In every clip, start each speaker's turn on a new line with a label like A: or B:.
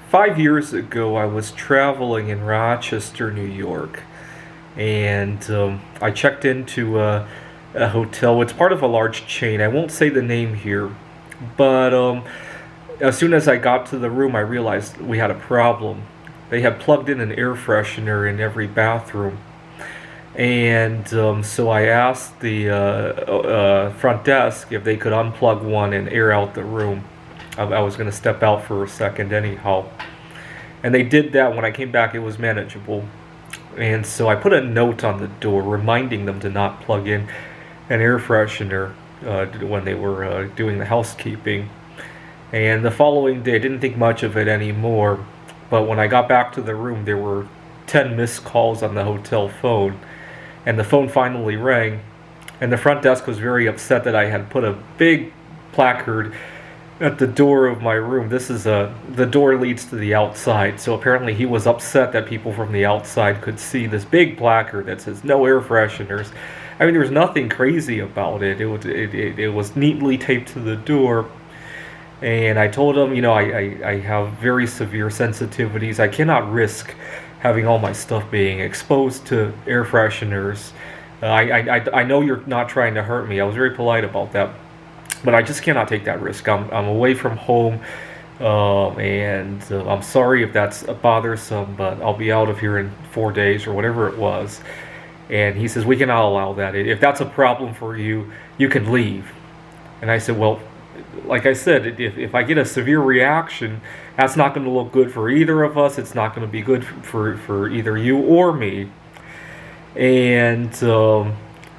A: 5 years ago, I was traveling in Rochester, New York, and I checked into a hotel. It's part of a large chain. I won't say the name here, but as soon as I got to the room, I realized we had a problem. They had plugged in an air freshener in every bathroom. And so I asked the front desk if they could unplug one and air out the room. I was going to step out for a second anyhow. And they did that. When I came back, it was manageable. And so I put a note on the door reminding them to not plug in an air freshener when they were doing the housekeeping. And the following day, I didn't think much of it anymore. But when I got back to the room, there were 10 missed calls on the hotel phone. And the phone finally rang. And the front desk was very upset that I had put a big placard at the door of my room. The door leads to the outside, so apparently he was upset that people from the outside could see this big placard that says no air fresheners. I mean, there was nothing crazy about it. It was neatly taped to the door, and I told him, I have very severe sensitivities. I cannot risk having all my stuff being exposed to air fresheners. I know you're not trying to hurt me. I was very polite about that. But I just cannot take that risk. I'm away from home, and I'm sorry if that's bothersome, but I'll be out of here in 4 days or whatever it was. And he says, we cannot allow that. If that's a problem for you, you can leave. And I said, well, like I said, if I get a severe reaction, that's not going to look good for either of us. It's not going to be good for either you or me. And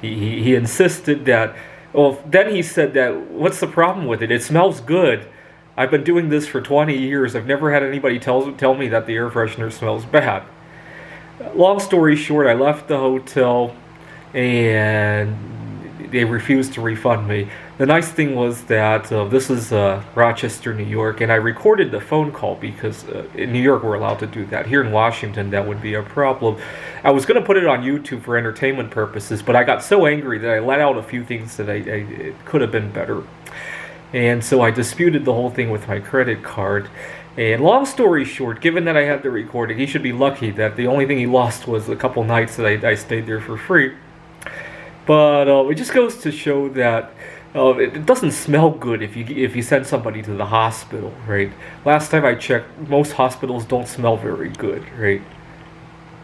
A: he insisted that. Well, then he said that, what's the problem with it? It smells good. I've been doing this for 20 years. I've never had anybody tell me that the air freshener smells bad. Long story short, I left the hotel and they refused to refund me. The nice thing was that this is Rochester, New York, and I recorded the phone call because in New York we're allowed to do that. Here in Washington, that would be a problem. I was going to put it on YouTube for entertainment purposes, but I got so angry that I let out a few things that it could have been better. And so I disputed the whole thing with my credit card. And long story short, given that I had the recording, he should be lucky that the only thing he lost was a couple nights that I stayed there for free. But it just goes to show that it doesn't smell good if you send somebody to the hospital, right? Last time I checked, most hospitals don't smell very good, right?